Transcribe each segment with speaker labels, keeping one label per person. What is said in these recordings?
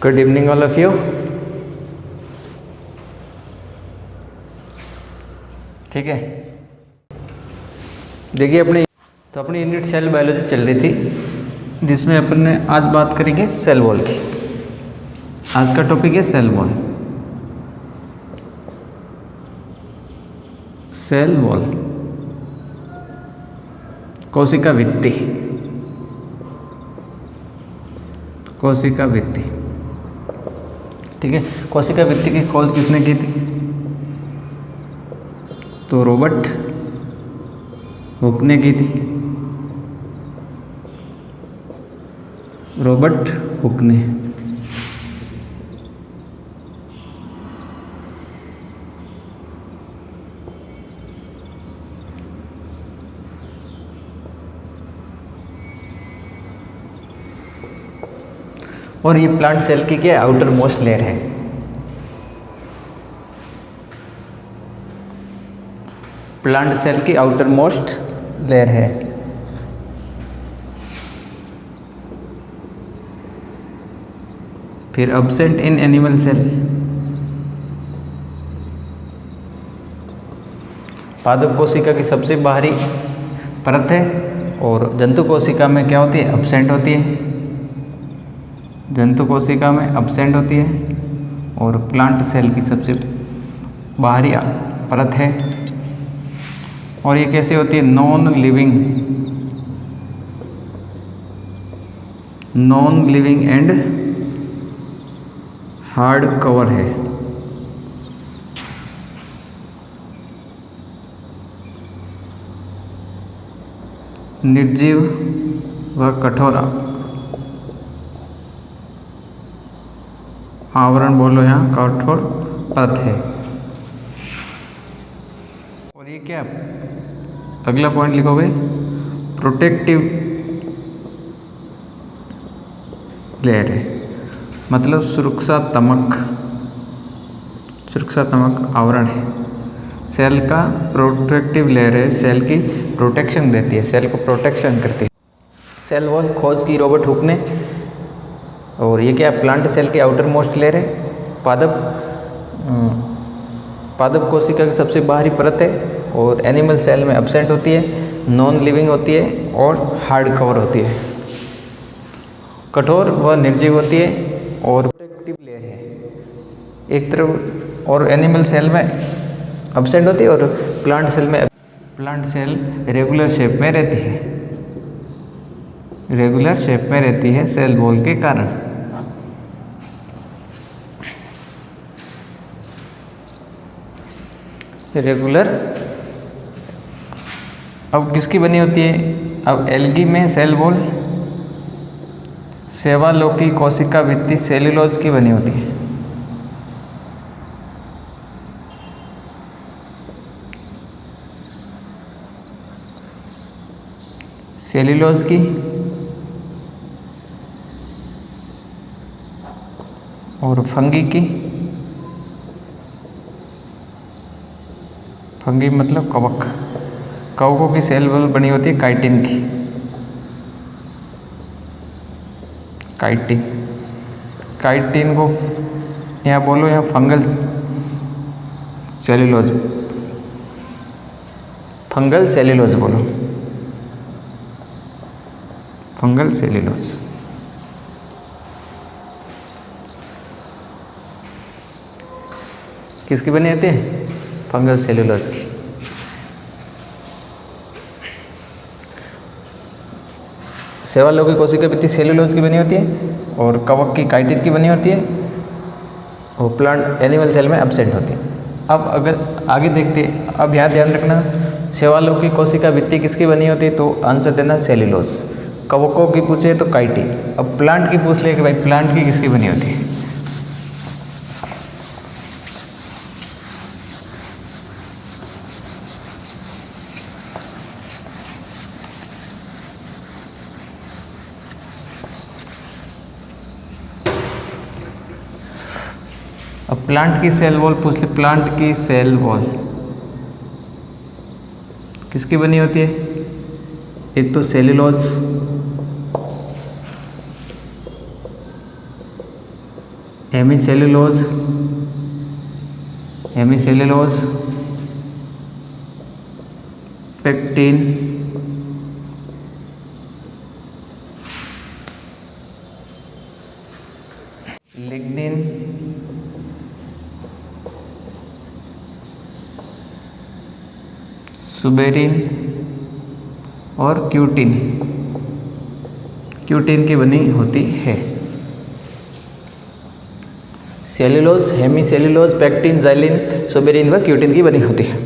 Speaker 1: Good evening all of you. ठीक है, देखिए अपनी यूनिट सेल बायोलॉजी चल रही थी, जिसमें अपन ने आज बात करेंगे सेल वॉल की। आज का टॉपिक है सेल वॉल। सेल वॉल, कोशिका भित्ति। कोशिका भित्ति, ठीक है। कोशिका भित्ति की खोज किसने की थी? तो रॉबर्ट हुक ने की थी। रॉबर्ट हुक ने। और ये प्लांट सेल की क्या आउटर मोस्ट लेयर है। प्लांट सेल की आउटर मोस्ट लेयर है। फिर अब्सेंट इन एनिमल सेल। पादप कोशिका की सबसे बाहरी परत है, और जंतु कोशिका में क्या होती है? अब्सेंट होती है। जंतु कोशिका में अब्सेंट होती है, और प्लांट सेल की सबसे बाहरी परत है। और ये कैसे होती है? Non living and hard cover है। निर्जीव व कठोर आवरण, बोलो यहाँ कठोर परत है। और ये क्या, अगला पॉइंट लिखोगे, प्रोटेक्टिव लेयर है, मतलब सुरक्षात्मक आवरण है। सेल का प्रोटेक्टिव लेयर है, सेल की प्रोटेक्शन देती है, सेल को प्रोटेक्शन करती है। सेल वॉल खोज की रॉबर्ट हुक ने। और ये क्या, प्लांट सेल की आउटर मोस्ट लेयर है। पादप कोशिका की सबसे बाहरी परत है, और एनिमल सेल में अब्सेंट होती है, नॉन लिविंग होती है, और हार्ड कवर होती है। कठोर व निर्जीव होती है, और प्रोटेक्टिव लेयर है एक तरफ, और एनिमल सेल में अब्सेंट होती है, और प्लांट सेल रेगुलर शेप में रहती है। रेगुलर शेप में रहती है सेल वॉल के कारण। रेगुलर, अब किसकी बनी होती है? अब एल्गी में सेल वॉल सेवालोकी कोशिका भित्ति सेल्यूलोज की बनी होती है। सेल्यूलोज की, और फंगी की। फंगी मतलब कवक। कवकों की सेल वॉल बनी होती है काइटिन की। काइटिन को यहाँ बोलो, यहाँ फंगल सेल्यूलोज। फंगल सेल्यूलोज बोलो, फंगल सेल्यूलोज। किसकी बनी होती है? फंगल सेल्यूलोज की। सेवालोकी कोशिका भित्ति सेल्यूलोज की बनी होती है, और कवक की काइटिन की बनी होती है, और प्लांट एनिमल सेल में अब्सेंट होती है। अब अगर आगे देखते हैं, अब यहाँ ध्यान रखना, सेवालोकी कोशिका भित्ति किसकी बनी होती है? तो आंसर देना सेल्यूलोज। कवकों की पूछे तो काइटिन। अब प्लांट की पूछ ले कि भाई प्लांट की किसकी बनी होती है? अब प्लांट की सेल वॉल पूछ ले। प्लांट की सेल वॉल किसकी बनी होती है? एक तो cellulose, hemicellulose pectin, lignin, suberin और क्यूटिन की बनी होती है। Cellulose, hemicellulose, pectin, xylene, suberin व क्यूटिन की बनी होती है।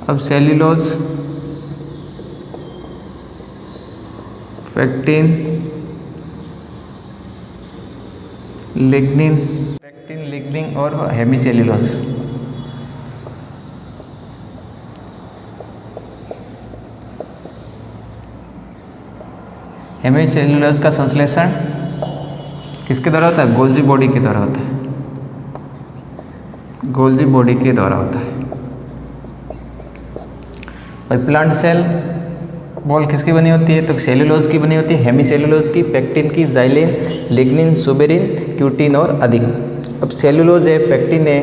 Speaker 1: अब सेल्यूलोज, पेक्टिन, लिग्निन और हेमीसेल्यूलोज। हेमीसेल्यूलोज का संश्लेषण किसके द्वारा होता है? गोल्जी बॉडी के द्वारा होता है। गोल्जी बॉडी के द्वारा होता है। और प्लांट सेल वॉल किसकी बनी होती है? तो सेल्यूलोज की बनी होती है, हेमीसेल्यूलोज की, पेक्टिन की, जाइलिन, लिग्निन, सुबेरिन, क्यूटिन और अधिक। अब सेल्यूलोज है, पेक्टिन है,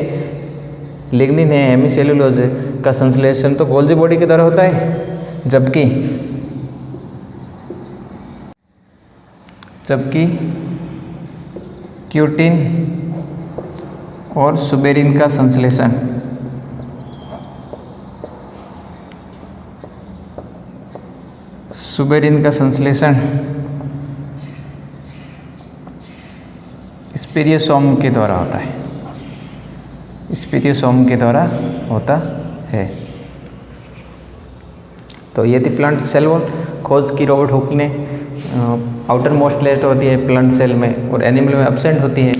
Speaker 1: लिग्निन है, हेमीसेल्यूलोज का संश्लेषण तो गोल्जी बॉडी के द्वारा होता है, जबकि क्यूटिन और सुबेरिन का संश्लेषण स्पीरियोसोम के द्वारा होता है। स्पीरियोसोम के द्वारा होता है। तो ये थी प्लांट सेल वॉल, खोज की रॉबर्ट हुक ने। आउटर मोस्ट लेयर होती है प्लांट सेल में और एनिमल में एब्सेंट होती है।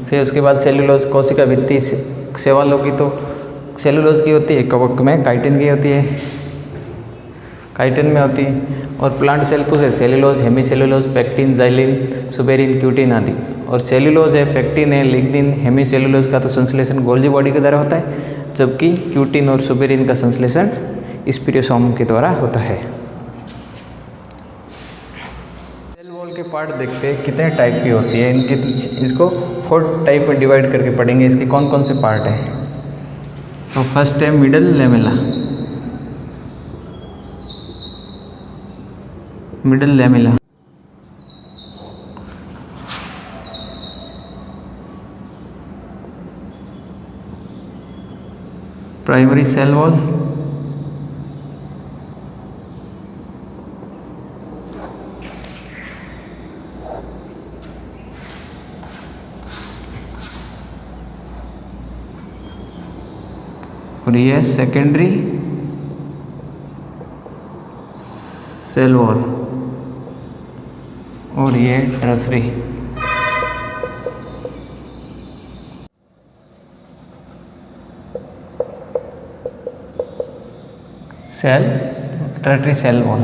Speaker 1: फिर उसके बाद सेल्यूलोज, कोशिका भित्ति शैवालों की तो सेल्यूलोज की होती है, कवक में काइटिन की होती है, काइटिन में होती है। और प्लांट सेल पूछे cellulose, hemicellulose, pectin, xylene, suberin, cutin आदि। और सेल्यूलोज है, पेक्टिन है, लिग्निन, हेमीसेल्यूलोज का तो संश्लेषण गोल्जी बॉडी के द्वारा होता है, जबकि क्यूटिन और सुबेरिन का संश्लेषण स्पीरियोसोम के द्वारा होता है। सेल वॉल के पार्ट देखते हैं कितने टाइप की होती है। इसको 4 टाइप में डिवाइड करके पढ़ेंगे। इसके कौन कौन से पार्ट हैं? तो फर्स्ट है middle lamella. Primary cell wall, और ये सेकेंडरी सेल वॉल, और ये tertiary cell, tertiary cell wall.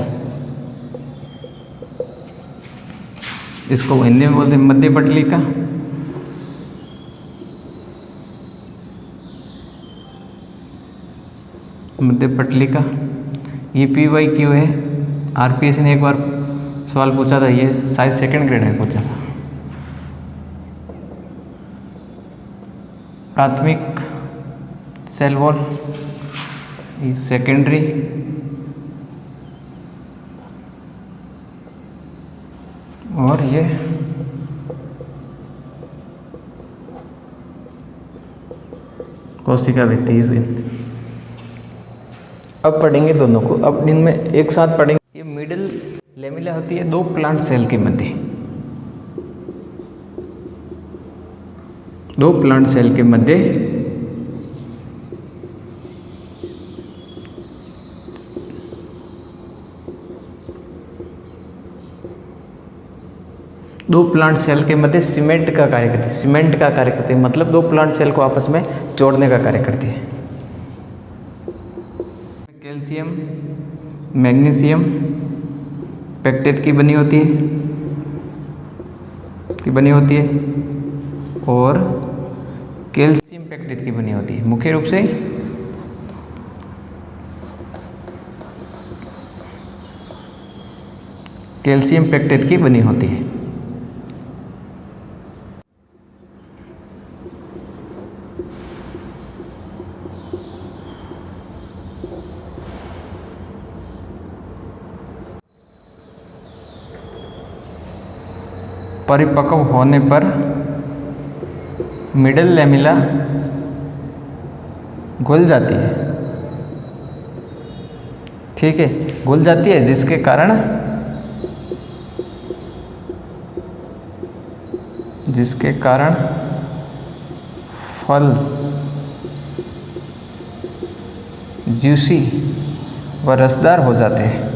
Speaker 1: इसको हिंदी में बोलते हैं मध्य पटलिका। मध्य पटलिका ये PYQ है। RPS ने एक बार सवाल पूछा था, ये शायद सेकंड ग्रेड में पूछा था। प्राथमिक सेल वॉल, सेकेंडरी, और ये कोशिका भित्ति। अब पढ़ेंगे दोनों को, अब इनमें एक साथ पढ़ेंगे। ये मिडिल लेमिला होती है 2 प्लांट सेल के मध्य, 2 प्लांट सेल के मध्य सीमेंट का कार्य करती है। सीमेंट का कार्य करती है मतलब 2 प्लांट सेल को आपस में जोड़ने का कार्य करती है। कैल्शियम, मैग्नीशियम पेक्टेट की बनी होती है, और कैल्शियम पेक्टेट की बनी होती है। मुख्य रूप से कैल्शियम पेक्टेट की बनी होती है। परिपक्व होने पर मिडल लैमेला घुल जाती है, ठीक है, घुल जाती है, जिसके कारण फल जूसी व रसदार हो जाते हैं।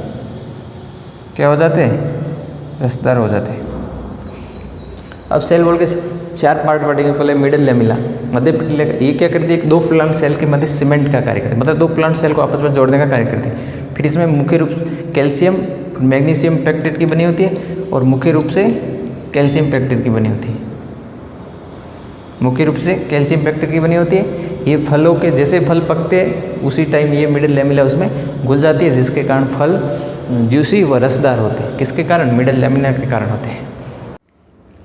Speaker 1: क्या हो जाते हैं? रसदार हो जाते हैं। अब सेल वॉल के 4 पार्ट पढ़ेंगे। पहले मिडल लैमेला, मध्य पिटले, ये क्या करती है? 2 प्लांट सेल के मध्य सीमेंट का कार्य करती है, मतलब 2 प्लांट सेल को आपस में जोड़ने का कार्य करती है। फिर इसमें मुख्य रूप से कैल्शियम मैग्नीशियम पेक्टेट की बनी होती है और मुख्य रूप से कैल्शियम पेक्टेट की बनी होती है। मुख्य रूप से कैल्शियम पेक्टेट की बनी होती है। ये फलों के जैसे फल पकते हैं उसी टाइम ये मिडल लैमेला उसमें घुल जाती है, जिसके कारण फल जूसी व रसदार होते हैं। किसके कारण? मिडल लैमेला के कारण होते हैं,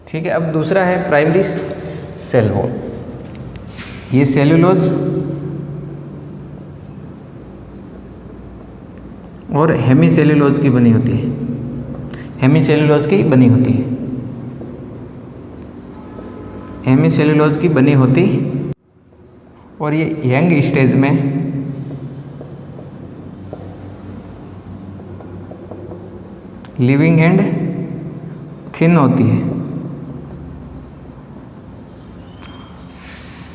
Speaker 1: ठीक है। अब दूसरा है प्राइमरी सेल वॉल। ये सेलुलोज और हेमीसेलुलोज की बनी होती है, हेमीसेलुलोज की बनी होती है, हेमीसेलुलोज की बनी होती। और ये यंग स्टेज में लिविंग एंड थिन होती है।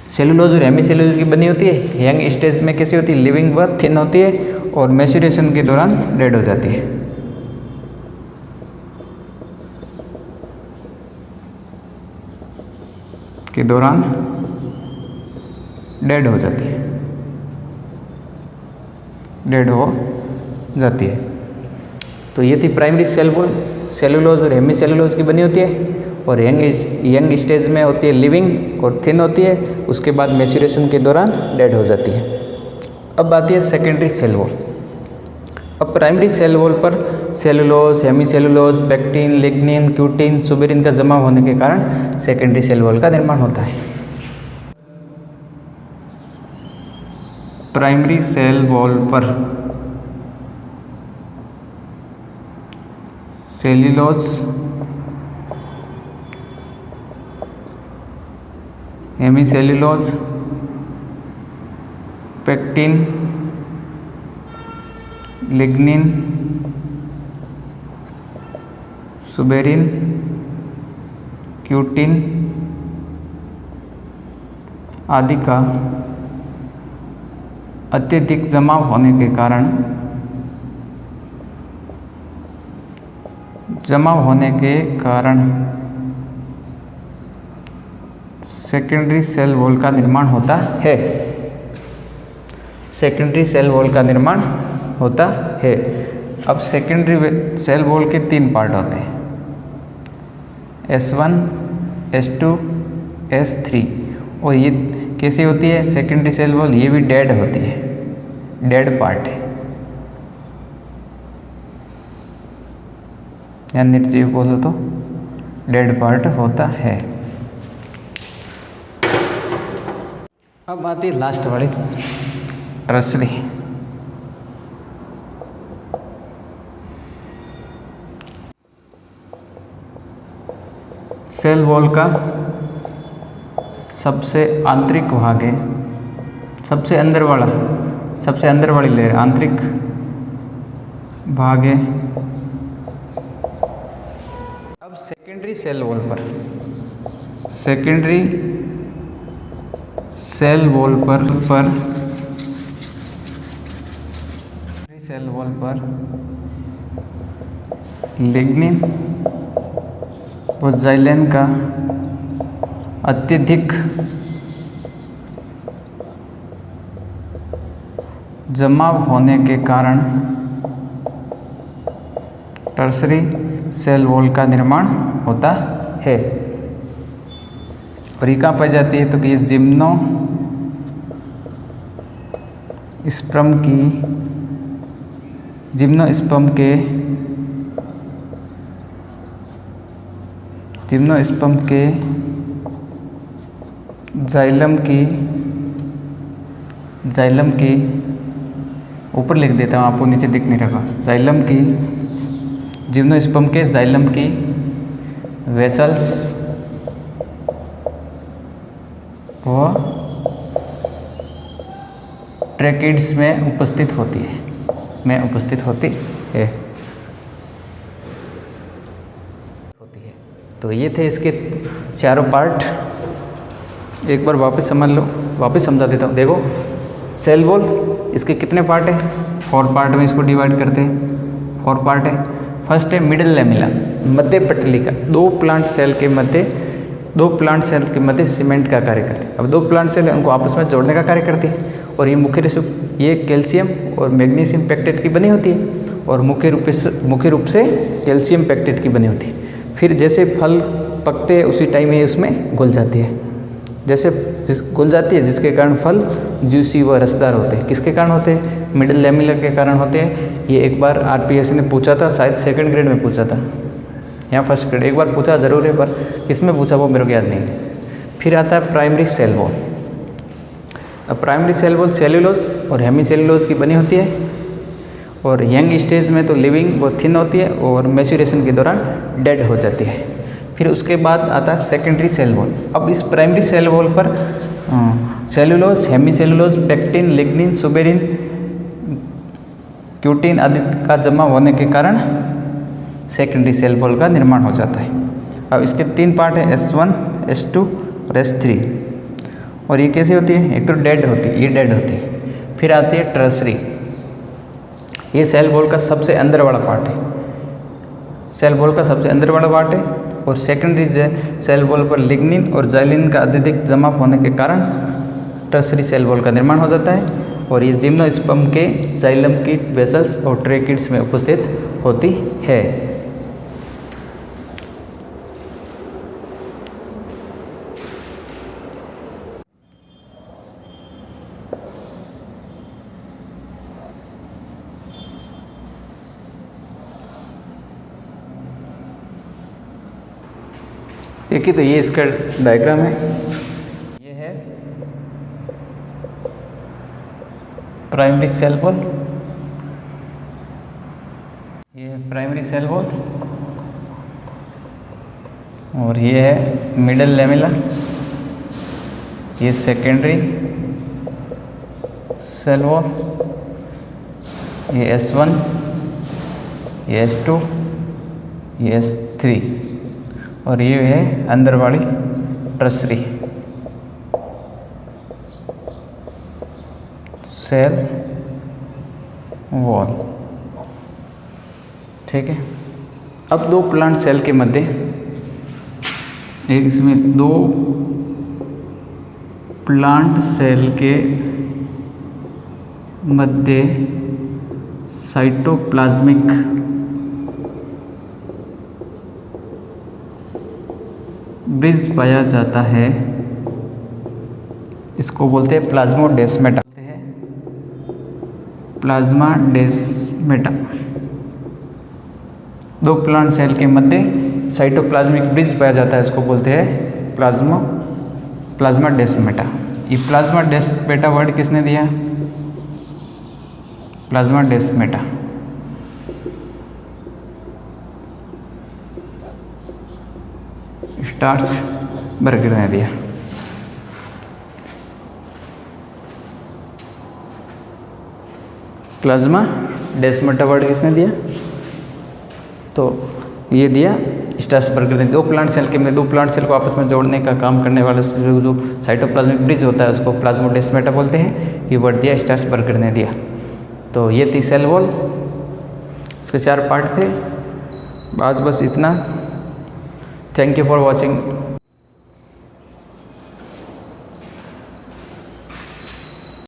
Speaker 1: सेलुलोज और हेमीसेलुलोज की बनी होती है। यंग स्टेज में कैसी होती है? लिविंग व थिन होती है और मैच्योरेशन के दौरान डेड हो जाती है। के दौरान डेड हो जाती है, डेड हो जाती है। तो ये थी प्राइमरी सेल वॉल। सेलुलोज और हेमीसेलुलोज की बनी होती है और यंग स्टेज में होती है लिविंग और थिन होती है, उसके बाद मैच्योरेशन के दौरान डेड हो जाती है। अब आती है सेकेंडरी सेल वॉल। अब प्राइमरी सेल वॉल पर cellulose, hemicellulose, pectin, lignin, cutin, suberin का जमा होने के कारण सेकेंडरी सेल वॉल का निर्माण होता है। प्राइमरी सेल वॉल पर cellulose, hemicellulose, pectin, lignin, suberin, cutin आदि का अत्यधिक जमाव होने के कारण सेकेंडरी सेल वॉल का निर्माण होता है। सेकेंडरी सेल वॉल का निर्माण होता है। अब सेकेंडरी सेल वॉल के 3 पार्ट होते हैं, S1, S2, S3। और ये कैसी होती है सेकेंडरी सेल वॉल? ये भी डेड होती है, डेड पार्ट है या निर्जीव बोलो तो डेड पार्ट होता है। अब आती है लास्ट वाली टर्सरी। सेल वॉल का सबसे आंतरिक भाग है, सबसे अंदर वाली लेयर आंतरिक भाग है। अब सेकेंडरी सेल वॉल पर लिग्निन और जाइलेन का अत्यधिक जमाव होने के कारण टर्सरी सेल वॉल का निर्माण होता है। और ये कहाँ पाई जाती है? तो कि जिम्नोस्पर्म के जिम्नोस्पर्म के जाइलम की ऊपर लिख देता हूँ, आपको नीचे दिख नहीं रहा। जिम्नोस्पर्म के जाइलम की वेसल्स व ट्रैकिड्स में उपस्थित होती है। तो ये थे इसके चारों पार्ट। एक बार वापस समझा देता हूँ। देखो, सेल वॉल, इसके कितने पार्ट हैं? 4 पार्ट में इसको डिवाइड करते हैं। 4 पार्ट है। फर्स्ट है मिडल लेमिला, मध्य पटलिका। दो प्लांट सेल के मध्य सीमेंट का कार्य करती है। अब 2 प्लांट सेल उनको आपस में जोड़ने का कार्य करती है। और ये मुख्य कैल्शियम और मैग्नीशियम पेक्टेट की बनी होती है, और मुख्य रूप से कैल्शियम पेक्टेट की बनी होती है। फिर जैसे फल पकते हैं उसी टाइम ये उसमें घुल जाती है। घुल जाती है, जिसके कारण फल जूसी व रसदार होते हैं। किसके कारण होते हैं? मिडल लेमिला के कारण होते हैं। ये एक बार आरपीएससी ने पूछा था, शायद 2nd ग्रेड में पूछा था या 1st ग्रेड, एक बार पूछा जरूर है, पर किसमें पूछा वो मेरे को याद नहीं। फिर आता है प्राइमरी सेल वॉल। अब प्राइमरी सेल वॉल सेल्यूलोज और हेमीसेल्यूलोज की बनी होती है, और यंग स्टेज में तो लिविंग बहुत थिन होती है और मैच्योरेशन के दौरान डेड हो जाती है। फिर उसके बाद आता है सेकेंडरी सेल वॉल। अब इस प्राइमरी सेल वॉल पर cellulose, hemicellulose, pectin, lignin, suberin, cutin आदि का जमा होने के कारण सेकेंडरी सेल वॉल का निर्माण हो जाता है। अब इसके 3 पार्ट है, S1, S2 और S3। और ये कैसे होती है? एक तो डेड होती है, ये डेड होती है। फिर आती है ट्रसरी, ये सेल वॉल का सबसे अंदर वाला पार्ट है। और सेकेंडरी सेल वॉल पर लिग्निन और जाइलिन का अत्यधिक जमा होने के कारण टर्सरी सेल वॉल का निर्माण हो जाता है, और ये जिम्नोस्पर्म के जाइलम की वेसल्स और ट्रैकिड्स में उपस्थित होती है। देखिए, तो ये इसका डायग्राम है। ये है प्राइमरी सेल वॉल, ये है प्राइमरी सेल वॉल, और ये है मिडल लेमिला, ये सेकेंडरी सेल वॉल, ये S1, ये S2, ये S3, और ये है अंदर वाली ट्रसरी सेल वॉल। ठीक है। अब 2 प्लांट सेल के मध्य, एक इसमें 2 प्लांट सेल के मध्य साइटोप्लाज्मिक ब्रिज पाया जाता है। इसको बोलते हैं प्लाज्मोडेस्मेटा। प्लाज्माडेस्मेटा। 2 प्लांट सेल के मध्य साइटोप्लाज्मिक ब्रिज पाया जाता है, इसको बोलते हैं प्लाज्माडेस्मेटा। ये प्लाज्माडेस्मेटा वर्ड किसने दिया? प्लाज्माडेस्मेटा। स्टार्स बर्गर ने दिया। प्लाज्मा डेस्मेटा वर्ड किसने दिया? तो ये दिया स्ट्रासबर्गर ने। 2 प्लांट सेल के में 2 प्लांट सेल को आपस में जोड़ने का काम करने वाला जो साइटोप्लाज्मिक ब्रिज होता है उसको प्लाज्मोडेस्मेटा बोलते हैं। ये वर्ड दिया स्ट्रासबर्गर ने दिया। तो ये थी सेल वॉल, इसके 4 पार्ट थे। आज बस इतना। Thank you for watching.